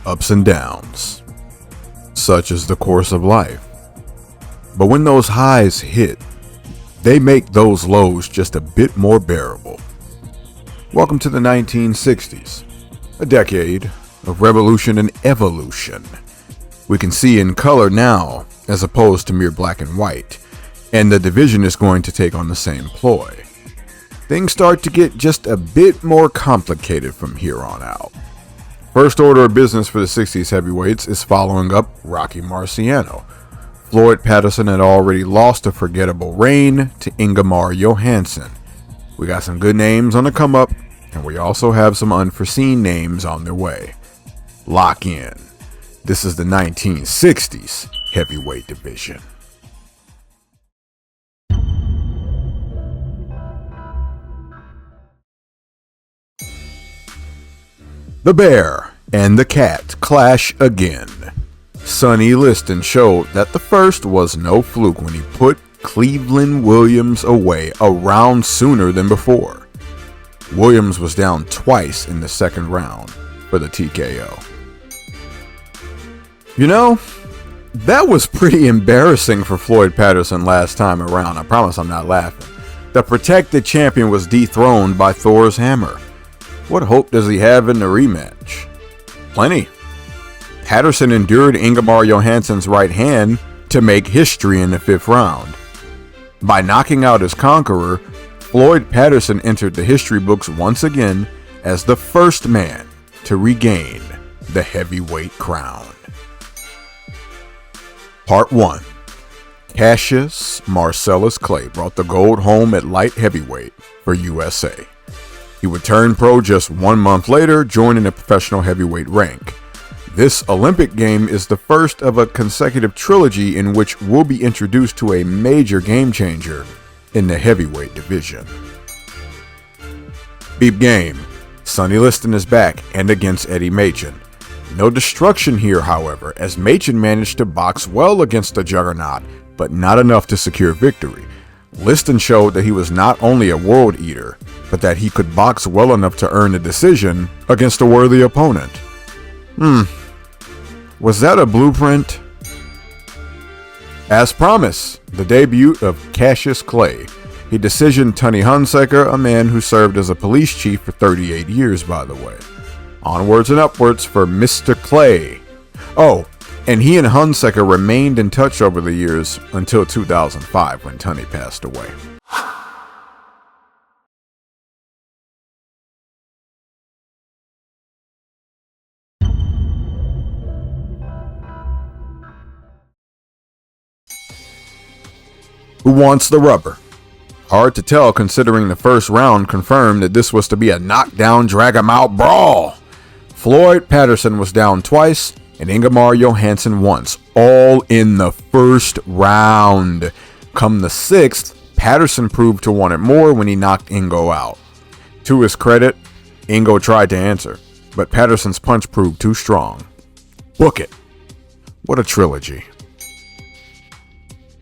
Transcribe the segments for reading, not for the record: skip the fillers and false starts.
ups and downs. Such is the course of life. But when those highs hit, they make those lows just a bit more bearable. Welcome to the 1960s, a decade of revolution and evolution. We can see in color now as opposed to mere black and white, and the division is going to take on the same ploy. Things start to get just a bit more complicated from here on out. First order of business for the 60s heavyweights is following up Rocky Marciano. Floyd Patterson had already lost a forgettable reign to Ingemar Johansson. We got some good names on the come up, and we also have some unforeseen names on their way. Lock in. This is the 1960s heavyweight division. The bear and the cat clash again. Sonny Liston showed that the first was no fluke when he put Cleveland Williams away a round sooner than before. Williams was down twice in the second round for the TKO. You know, that was pretty embarrassing for Floyd Patterson last time around. I promise I'm not laughing. The protected champion was dethroned by Thor's hammer. What hope does he have in the rematch? Plenty. Patterson endured Ingemar Johansson's right hand to make history in the fifth round. By knocking out his conqueror, Floyd Patterson entered the history books once again as the first man to regain the heavyweight crown. Part 1. Cassius Marcellus Clay brought the gold home at light heavyweight for USA. He would turn pro just 1 month later, joining the professional heavyweight rank. This Olympic game is the first of a consecutive trilogy in which we'll be introduced to a major game changer in the heavyweight division. Beep game. Sonny Liston is back and against Eddie Machen. No destruction here, however, as Machen managed to box well against the juggernaut, but not enough to secure victory. Liston showed that he was not only a world eater, but that he could box well enough to earn a decision against a worthy opponent. Was that a blueprint? As promised, the debut of Cassius Clay. He decisioned Tony Hunsaker, a man who served as a police chief for 38 years, by the way. Onwards and upwards for Mr. Clay. Oh, and he and Hunsaker remained in touch over the years until 2005 when Tony passed away. Who wants the rubber? Hard to tell considering the first round confirmed that this was to be a knockdown, drag-em-out brawl. Floyd Patterson was down twice and Ingemar Johansson once, all in the first round. Come the sixth, Patterson proved to want it more when he knocked Ingo out. To his credit, Ingo tried to answer, but Patterson's punch proved too strong. Book it. What a trilogy.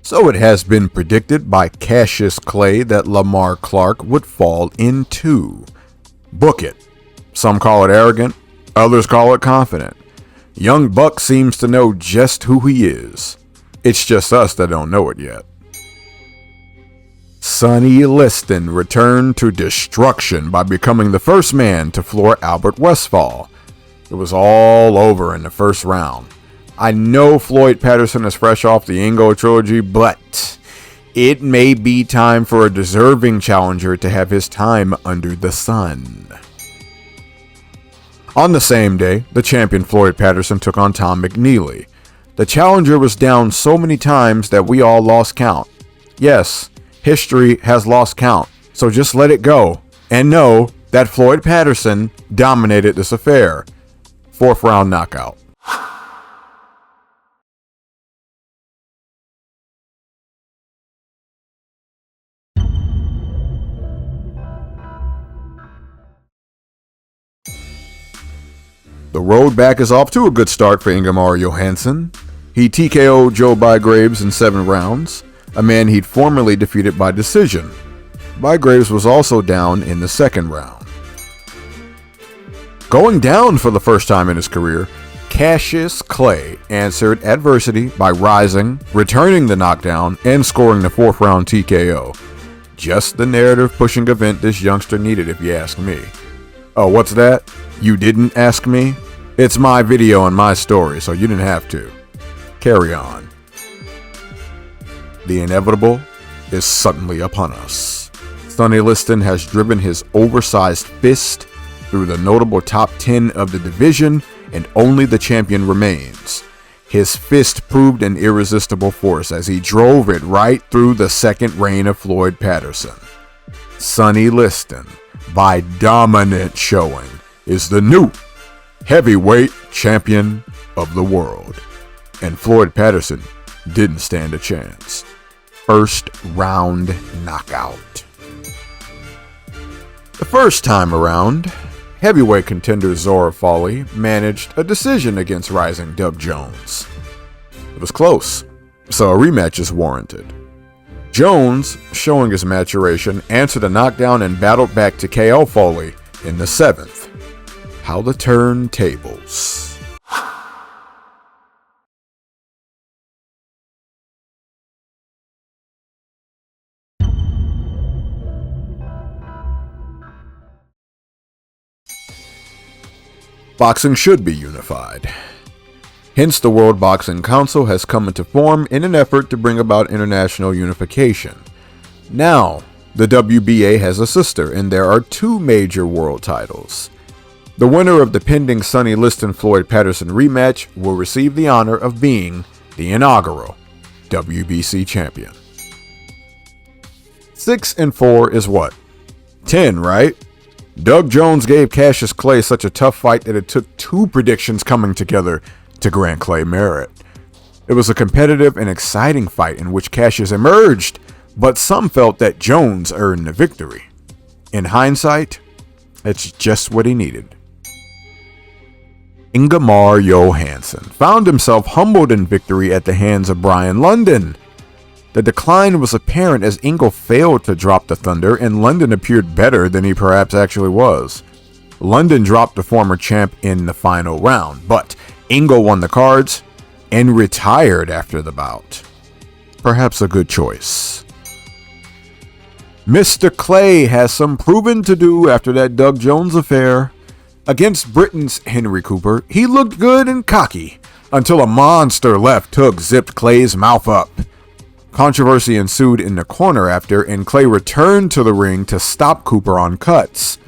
So it has been predicted by Cassius Clay that Lamar Clark would fall in 2. Book it. Some call it arrogant, others call it confident. Young Buck seems to know just who he is. It's just us that don't know it yet. Sonny Liston returned to destruction by becoming the first man to floor Albert Westphal. It was all over in the first round. I know Floyd Patterson is fresh off the Ingo trilogy, but it may be time for a deserving challenger to have his time under the sun. On the same day, the champion Floyd Patterson took on Tom McNeely. The challenger was down so many times that we all lost count. Yes, history has lost count, so just let it go and know that Floyd Patterson dominated this affair. 4th round knockout. The road back is off to a good start for Ingemar Johansson. He TKO'd Joe Bygraves in 7 rounds, a man he'd formerly defeated by decision. Bygraves was also down in the 2nd round. Going down for the first time in his career, Cassius Clay answered adversity by rising, returning the knockdown, and scoring the 4th round TKO. Just the narrative-pushing event this youngster needed, if you ask me. Oh, what's that? You didn't ask me? It's my video and my story, so you didn't have to. Carry on. The inevitable is suddenly upon us. Sonny Liston has driven his oversized fist through the notable top 10 of the division, and only the champion remains. His fist proved an irresistible force as he drove it right through the second reign of Floyd Patterson. Sonny Liston, by dominant showing, is the new heavyweight champion of the world. And Floyd Patterson didn't stand a chance. 1st round knockout. The first time around, heavyweight contender Zora Fawley managed a decision against rising Doug Jones. It was close, so a rematch is warranted. Jones, showing his maturation, answered a knockdown and battled back to KO Fawley in the 7th. How the turntables. Boxing should be unified. Hence, the World Boxing Council has come into form in an effort to bring about international unification. Now, the WBA has a sister, and there are 2 major world titles. The winner of the pending Sonny Liston-Floyd Patterson rematch will receive the honor of being the inaugural WBC champion. 6 and 4 is what? 10, right? Doug Jones gave Cassius Clay such a tough fight that it took 2 predictions coming together to grant Clay merit. It was a competitive and exciting fight in which Cassius emerged, but some felt that Jones earned the victory. In hindsight, it's just what he needed. Ingemar Johansson found himself humbled in victory at the hands of Brian London. The decline was apparent as Ingle failed to drop the Thunder and London appeared better than he perhaps actually was. London dropped the former champ in the final round, but Ingle won the cards and retired after the bout. Perhaps a good choice. Mr. Clay has some proving to do after that Doug Jones affair. Against Britain's Henry Cooper, he looked good and cocky until a monster left hook zipped Clay's mouth up. Controversy ensued in the corner after, and Clay returned to the ring to stop Cooper on cuts.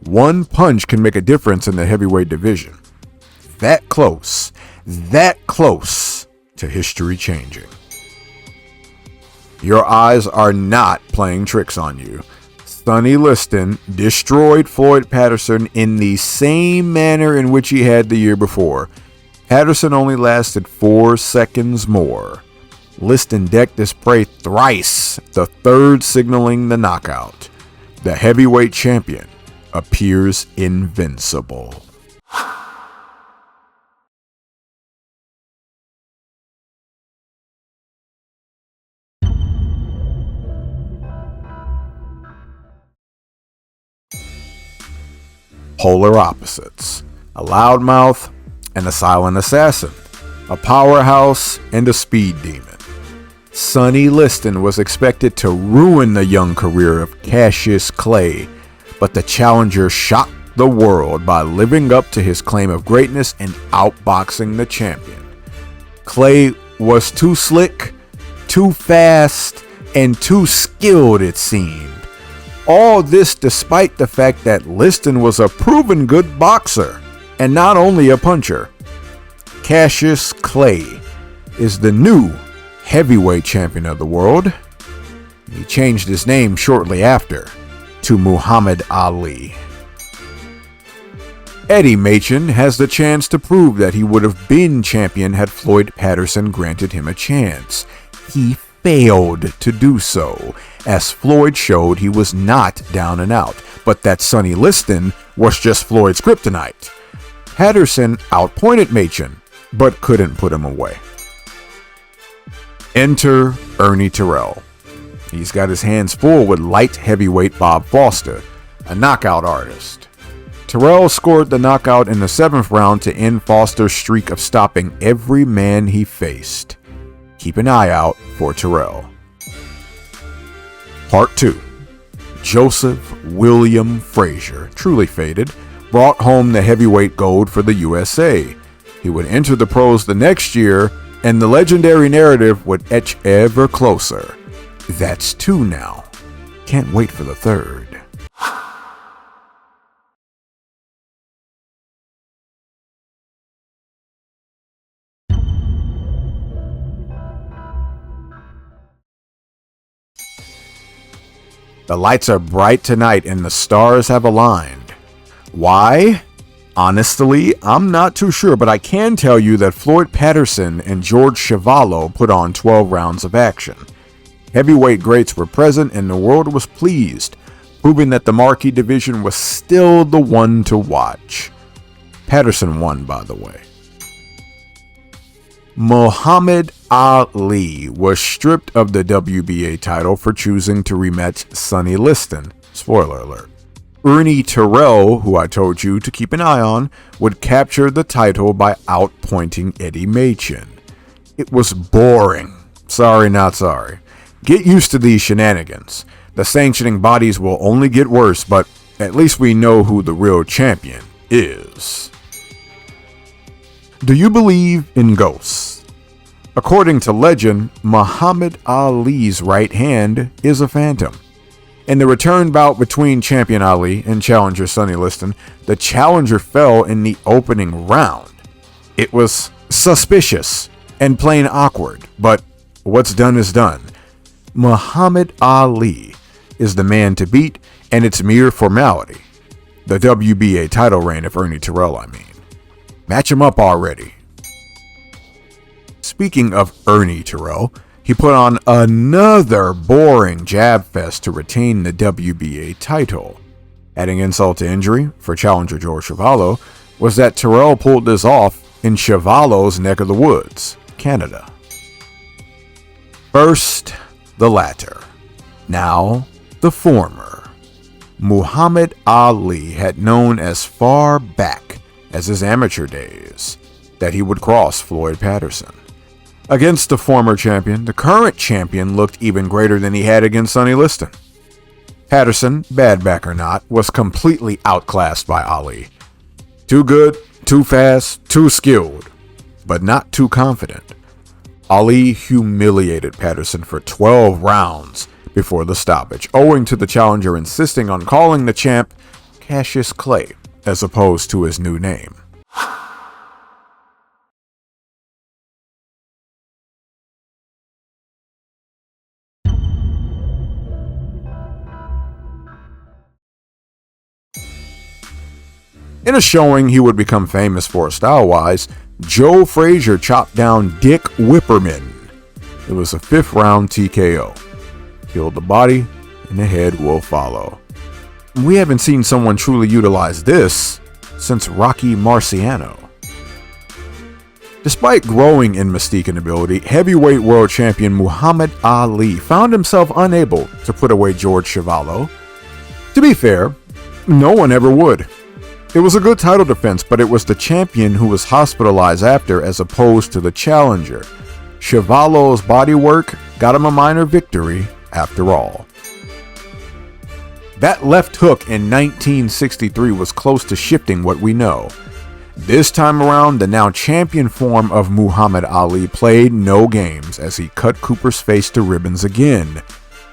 One punch can make a difference in the heavyweight division. That close to history changing. Your eyes are not playing tricks on you. Sonny Liston destroyed Floyd Patterson in the same manner in which he had the year before. Patterson only lasted 4 seconds more. Liston decked his prey thrice, the 3rd signaling the knockout. The heavyweight champion appears invincible. Polar opposites, a loudmouth and a silent assassin, a powerhouse and a speed demon. Sonny Liston was expected to ruin the young career of Cassius Clay, but the challenger shocked the world by living up to his claim of greatness and outboxing the champion. Clay was too slick, too fast, and too skilled, it seemed. All this despite the fact that Liston was a proven good boxer and not only a puncher. Cassius Clay is the new heavyweight champion of the world. He changed his name shortly after to Muhammad Ali. Eddie Machen has the chance to prove that he would have been champion had Floyd Patterson granted him a chance. He failed to do so, as Floyd showed he was not down and out, but that Sonny Liston was just Floyd's kryptonite. Patterson outpointed Machen, but couldn't put him away. Enter Ernie Terrell. He's got his hands full with light heavyweight Bob Foster, a knockout artist. Terrell scored the knockout in the 7th round to end Foster's streak of stopping every man he faced. Keep an eye out for Terrell. Part 2. Joseph William Frazier, truly faded, brought home the heavyweight gold for the USA. He would enter the pros the next year, and the legendary narrative would etch ever closer. That's 2 now. Can't wait for the 3rd. The lights are bright tonight and the stars have aligned. Why? Honestly, I'm not too sure, but I can tell you that Floyd Patterson and George Chuvalo put on 12 rounds of action. Heavyweight greats were present and the world was pleased, proving that the marquee division was still the one to watch. Patterson won, by the way. Muhammad Ali was stripped of the WBA title for choosing to rematch Sonny Liston. Spoiler alert. Ernie Terrell, who I told you to keep an eye on, would capture the title by outpointing Eddie Machin. It was boring. Sorry, not sorry. Get used to these shenanigans. The sanctioning bodies will only get worse, but at least we know who the real champion is. Do you believe in ghosts? According to legend, Muhammad Ali's right hand is a phantom. In the return bout between champion Ali and challenger Sonny Liston, the challenger fell in the opening round. It was suspicious and plain awkward, but what's done is done. Muhammad Ali is the man to beat, and it's mere formality. The WBA title reign of Ernie Terrell, I mean. Match him up already. Speaking of Ernie Terrell, he put on another boring jab fest to retain the WBA title. Adding insult to injury for challenger George Chuvalo was that Terrell pulled this off in Chuvalo's neck of the woods, Canada. First, the latter. Now, the former. Muhammad Ali had known as far back as his amateur days that he would cross Floyd Patterson. Against the former champion, the current champion looked even greater than he had against Sonny Liston. Patterson, bad back or not, was completely outclassed by Ali. Too good, too fast, too skilled, but not too confident. Ali humiliated Patterson for 12 rounds before the stoppage, owing to the challenger insisting on calling the champ Cassius Clay as opposed to his new name. In a showing he would become famous for style-wise, Joe Frazier chopped down Dick Whipperman. It was a 5th round TKO. Killed the body, and the head will follow. We haven't seen someone truly utilize this since Rocky Marciano. Despite growing in mystique and ability, heavyweight world champion Muhammad Ali found himself unable to put away George Chuvalo. To be fair, no one ever would. It was a good title defense, but it was the champion who was hospitalized after as opposed to the challenger. Chuvalo's bodywork got him a minor victory after all. That left hook in 1963 was close to shifting what we know. This time around, the now champion form of Muhammad Ali played no games as he cut Cooper's face to ribbons again.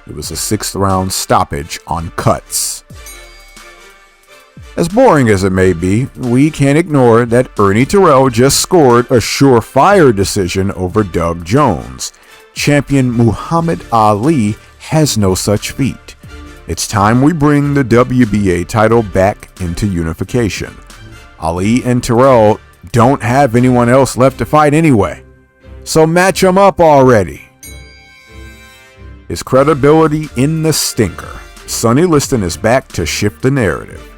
It was a 6th round stoppage on cuts. As boring as it may be, we can't ignore that Ernie Terrell just scored a surefire decision over Doug Jones. Champion Muhammad Ali has no such feat. It's time we bring the WBA title back into unification. Ali and Terrell don't have anyone else left to fight anyway, so match them up already. His credibility in the stinker. Sonny Liston is back to shift the narrative.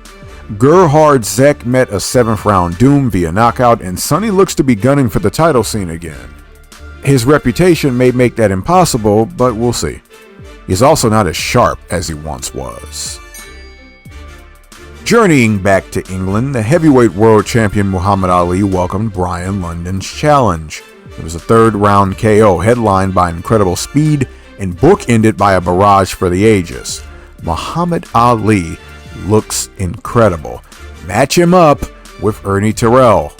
Gerhard Zek met a 7th round doom via knockout, and Sonny looks to be gunning for the title scene again. His reputation may make that impossible, but we'll see. He's also not as sharp as he once was. Journeying back to England, the heavyweight world champion Muhammad Ali welcomed Brian London's challenge. It was a third-round KO headlined by incredible speed and bookended by a barrage for the ages. Muhammad Ali looks incredible. Match him up with Ernie Terrell.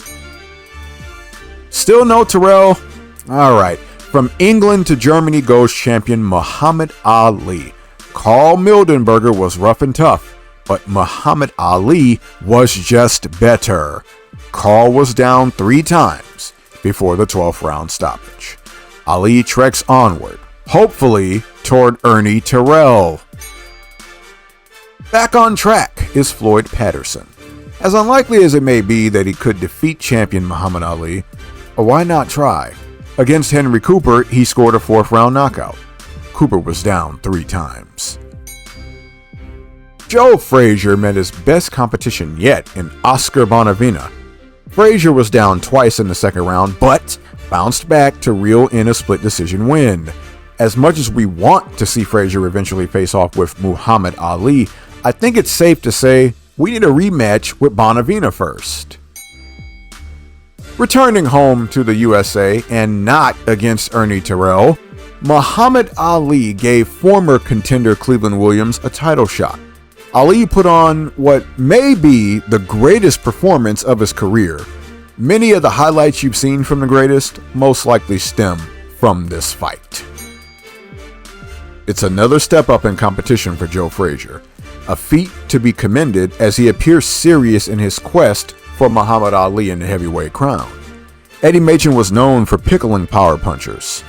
Still no Terrell? Alright, from England to Germany goes champion Muhammad Ali. Carl Mildenberger was rough and tough, but Muhammad Ali was just better. Carl was down 3 times before the 12th round stoppage. Ali treks onward, hopefully toward Ernie Terrell. Back on track is Floyd Patterson. As unlikely as it may be that he could defeat champion Muhammad Ali, why not try? Against Henry Cooper, he scored a 4th round knockout. Cooper was down 3 times. Joe Frazier met his best competition yet in Oscar Bonavena. Frazier was down twice in the 2nd round, but bounced back to reel in a split decision win. As much as we want to see Frazier eventually face off with Muhammad Ali, I think it's safe to say we need a rematch with Bonavena first. Returning home to the USA and not against Ernie Terrell, Muhammad Ali gave former contender Cleveland Williams a title shot. Ali put on what may be the greatest performance of his career. Many of the highlights you've seen from the greatest most likely stem from this fight. It's another step up in competition for Joe Frazier, a feat to be commended as he appears serious in his quest for Muhammad Ali in the heavyweight crown. Eddie Machen was known for pickling power punchers.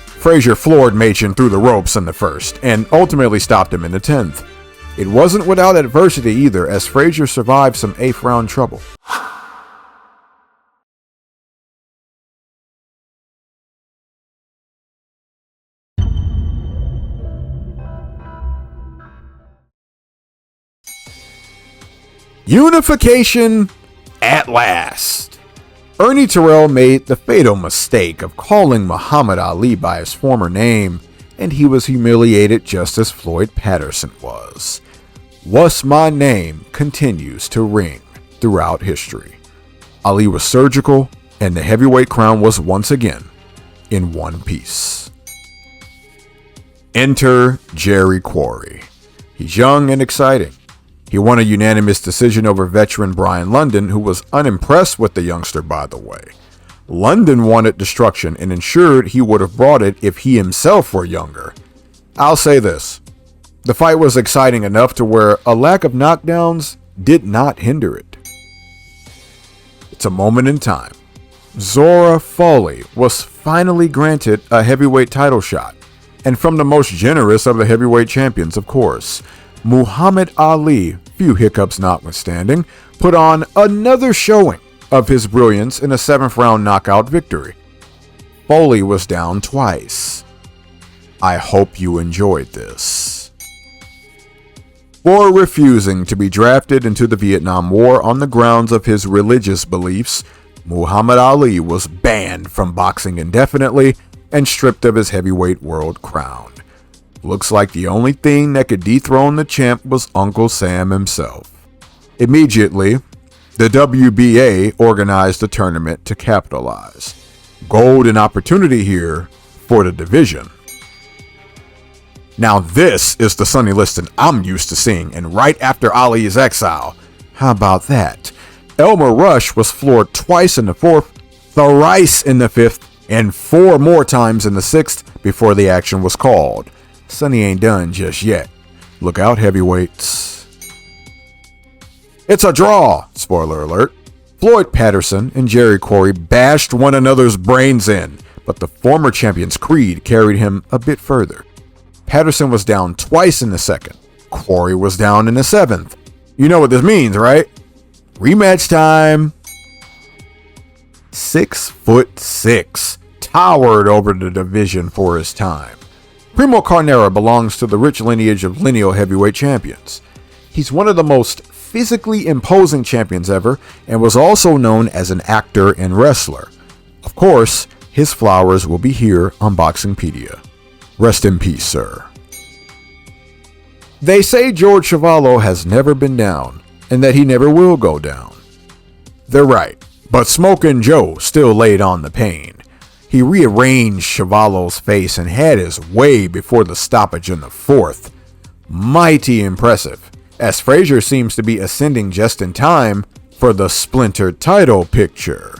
Frazier floored Machen through the ropes in the 1st and ultimately stopped him in the 10th. It wasn't without adversity either, as Frazier survived some 8th round trouble. Unification at last. Ernie Terrell made the fatal mistake of calling Muhammad Ali by his former name, and he was humiliated just as Floyd Patterson was. "What's my name" continues to ring throughout history. Ali was surgical, and the heavyweight crown was once again in one piece. Enter Jerry Quarry. He's young and exciting. He won a unanimous decision over veteran Brian London, who was unimpressed with the youngster, by the way. London wanted destruction and ensured he would have brought it if he himself were younger. I'll say this. The fight was exciting enough to where a lack of knockdowns did not hinder it. It's a moment in time. Zora Foley was finally granted a heavyweight title shot, and from the most generous of the heavyweight champions, of course. Muhammad Ali, few hiccups notwithstanding, put on another showing of his brilliance in a 7th round knockout victory. Foley was down twice. I hope you enjoyed this. For refusing to be drafted into the Vietnam War on the grounds of his religious beliefs, Muhammad Ali was banned from boxing indefinitely and stripped of his heavyweight world crown. Looks like the only thing that could dethrone the champ was Uncle Sam himself. Immediately, the WBA organized a tournament to capitalize. Golden opportunity here for the division. Now this is the Sonny Liston I'm used to seeing, and right after Ali's exile. How about that? Elmer Rush was floored twice in the 4th, thrice in the 5th, and 4 more times in the 6th before the action was called. Sonny ain't done just yet. Look out, heavyweights. It's a draw, spoiler alert. Floyd Patterson and Jerry Quarry bashed one another's brains in, but the former champion's creed carried him a bit further. Patterson was down twice in the 2nd. Quarry was down in the 7th. You know what this means, right? Rematch time. 6'6", towered over the division for his time. Primo Carnera belongs to the rich lineage of lineal heavyweight champions. He's one of the most physically imposing champions ever and was also known as an actor and wrestler. Of course, his flowers will be here on BoxingPedia. Rest in peace, sir. They say George Chuvalo has never been down, and that he never will go down. They're right, but Smokin' Joe still laid on the pain. He rearranged Chuvalo's face and had his way before the stoppage in the fourth. Mighty impressive, as Frazier seems to be ascending just in time for the Splinter title picture.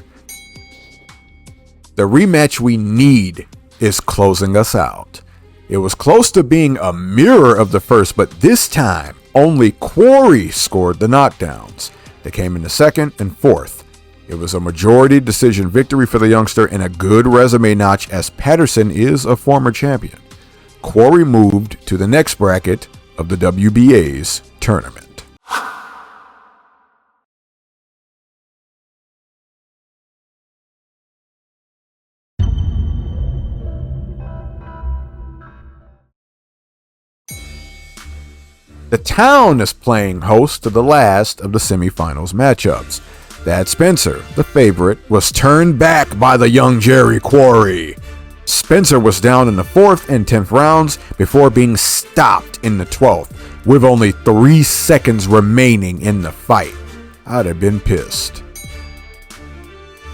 The rematch we need is closing us out. It was close to being a mirror of the first, but this time only Quarry scored the knockdowns. They came in the second and fourth. It was a majority decision victory for the youngster and a good resume notch, as Patterson is a former champion. Quarry moved to the next bracket of the WBA's tournament. The town is playing host to the last of the semifinals matchups. That Spencer, the favorite, was turned back by the young Jerry Quarry. Spencer was down in the 4th and 10th rounds before being stopped in the 12th, with only 3 seconds remaining in the fight. I'd have been pissed.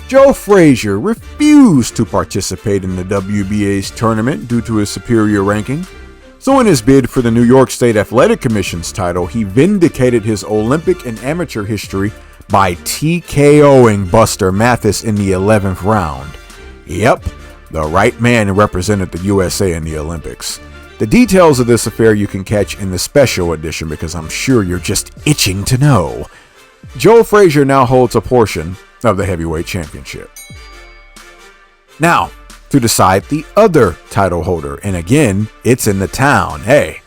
Joe Frazier refused to participate in the WBA's tournament due to his superior ranking. So in his bid for the New York State Athletic Commission's title, he vindicated his Olympic and amateur history by TKOing Buster Mathis in the 11th round. Yep, the right man represented the USA in the Olympics. The details of this affair you can catch in the special edition, because I'm sure you're just itching to know. Joe Frazier now holds a portion of the heavyweight championship. Now, to decide the other title holder, and again, it's in the town. Hey,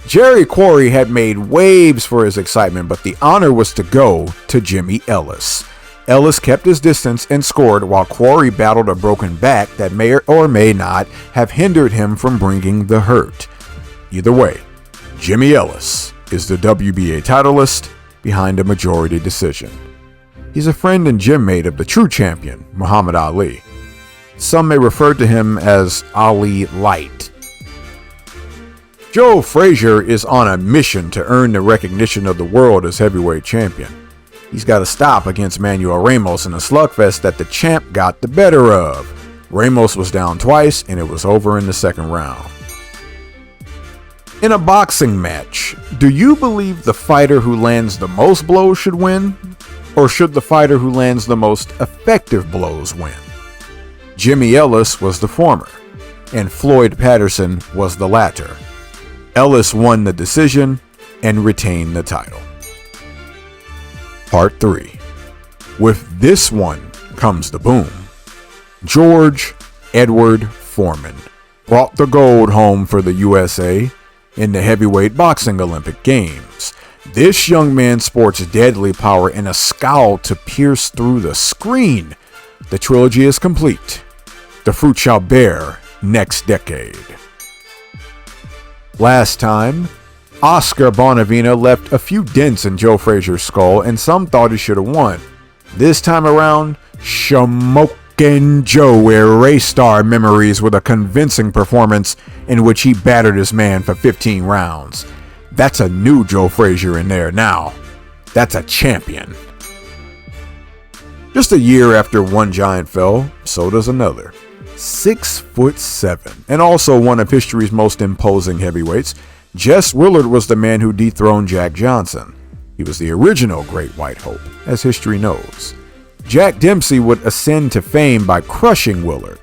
Jerry Quarry had made waves for his excitement, but the honor was to go to Jimmy Ellis. Ellis kept his distance and scored while Quarry battled a broken back that may or may not have hindered him from bringing the hurt. Either way, Jimmy Ellis is the WBA titleist behind a majority decision. He's a friend and gym mate of the true champion, Muhammad Ali. Some may refer to him as Ali Light. Joe Frazier is on a mission to earn the recognition of the world as heavyweight champion. He's got to stop against Manuel Ramos in a slugfest that the champ got the better of. Ramos was down twice and it was over in the second round. In a boxing match, do you believe the fighter who lands the most blows should win? Or should the fighter who lands the most effective blows win? Jimmy Ellis was the former, and Floyd Patterson was the latter. Ellis won the decision and retained the title. Part 3. With this one comes the boom. George Edward Foreman brought the gold home for the USA in the heavyweight boxing Olympic Games. This young man sports deadly power and a scowl to pierce through the screen. The trilogy is complete. The fruit shall bear next decade. Last time, Oscar Bonavena left a few dents in Joe Frazier's skull, and some thought he should have won. This time around, Smokin' Joe erased our memories with a convincing performance in which he battered his man for 15 rounds. That's a new Joe Frazier in there now. That's a champion. Just a year after one giant fell, so does another. 6'7", and also one of history's most imposing heavyweights, Jess Willard was the man who dethroned Jack Johnson. He was the original Great White Hope, as history knows. Jack Dempsey would ascend to fame by crushing Willard.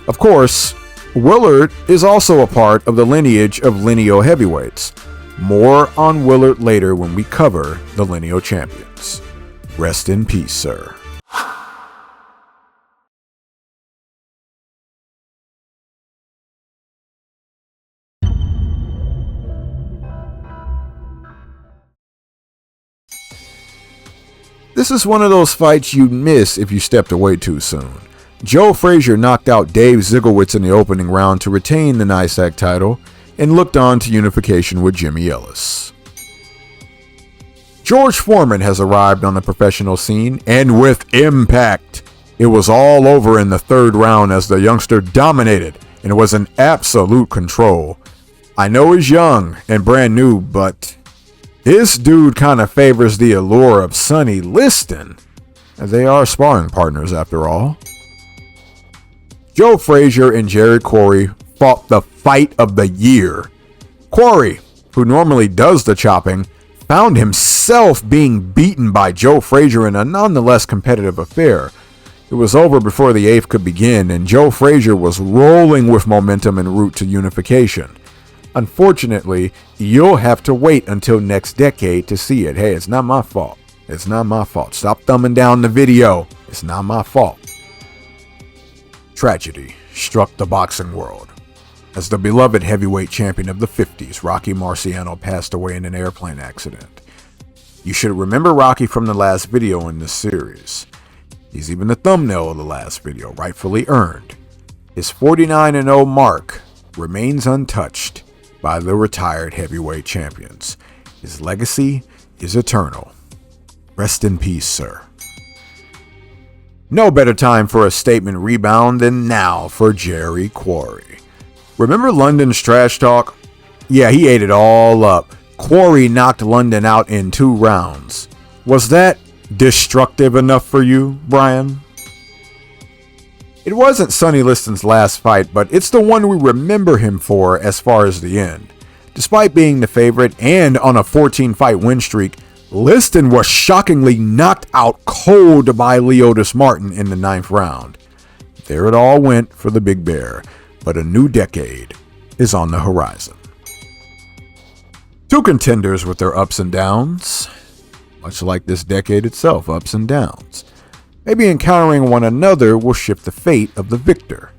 Of course, Willard is also a part of the lineage of lineal heavyweights. More on Willard later when we cover the lineal champions. Rest in peace, sir. This is one of those fights you'd miss if you stepped away too soon. Joe Frazier knocked out Dave Zigglewitz in the opening round to retain the NYSAC title and looked on to unification with Jimmy Ellis. George Foreman has arrived on the professional scene, and with impact. It was all over in the third round as the youngster dominated, and it was an absolute control. I know he's young and brand new, but This dude kind of favors the allure of Sonny Liston, as they are sparring partners after all. Joe Frazier and Jerry Quarry fought the fight of the year. Quarry, who normally does the chopping, found himself being beaten by Joe Frazier in a nonetheless competitive affair. It was over before the eighth could begin, and Joe Frazier was rolling with momentum en route to unification. Unfortunately, you'll have to wait until next decade to see it. Hey, it's not my fault. It's not my fault. Stop thumbing down the video. It's not my fault. Tragedy struck the boxing world as the beloved heavyweight champion of the 50s, Rocky Marciano, passed away in an airplane accident. You should remember Rocky from the last video in this series. He's even the thumbnail of the last video, rightfully earned. His 49-0 mark remains untouched by the retired heavyweight champions. His legacy is eternal. Rest in peace, sir. No better time for a statement rebound than now for Jerry Quarry. Remember London's trash talk? Yeah, he ate it all up. Quarry knocked London out in 2 rounds. Was that destructive enough for you, Brian? It wasn't Sonny Liston's last fight, but it's the one we remember him for as far as the end. Despite being the favorite and on a 14-fight win streak, Liston was shockingly knocked out cold by Leotis Martin in the 9th round. There it all went for the Big Bear, but a new decade is on the horizon. 2 contenders with their ups and downs, much like this decade itself, ups and downs. Maybe encountering one another will shift the fate of the victor.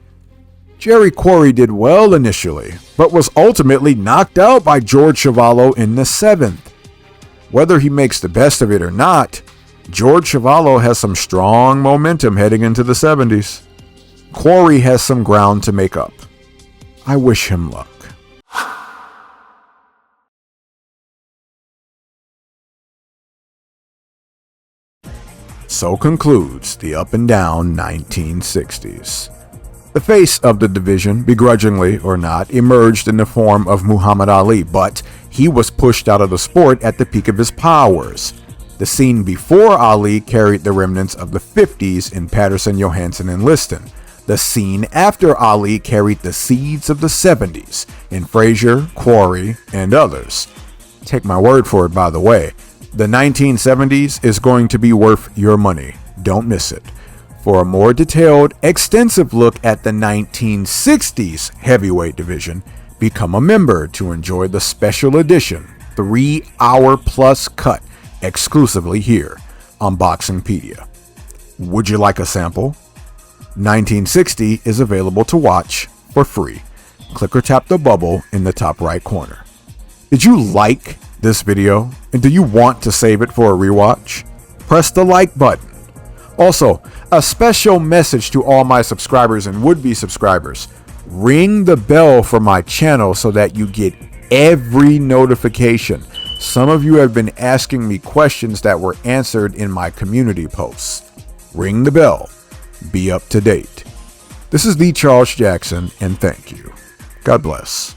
Jerry Quarry did well initially, but was ultimately knocked out by George Chuvalo in the 7th. Whether he makes the best of it or not, George Chuvalo has some strong momentum heading into the 70s. Quarry has some ground to make up. I wish him luck. So concludes the up and down 1960s. The face of the division, begrudgingly or not, emerged in the form of Muhammad Ali, but he was pushed out of the sport at the peak of his powers. The scene before Ali carried the remnants of the 50s in Patterson, Johansson, and Liston. The scene after Ali carried the seeds of the 70s in Frazier, Quarry, and others. Take my word for it, by the way. The 1970s is going to be worth your money. Don't miss it. For a more detailed, extensive look at the 1960s heavyweight division, become a member to enjoy the special edition 3-hour-plus cut exclusively here on BoxingPedia. Would you like a sample? 1960 is available to watch for free. Click or tap the bubble in the top right corner. Did you like this video and do you want to save it for a rewatch? Press the like button. Also, a special message to all my subscribers and would-be subscribers. Ring the bell for my channel so that you get every notification. Some of you have been asking me questions that were answered in my community posts. Ring the bell. Be up to date. This is the Charles Jackson, and thank you. God bless.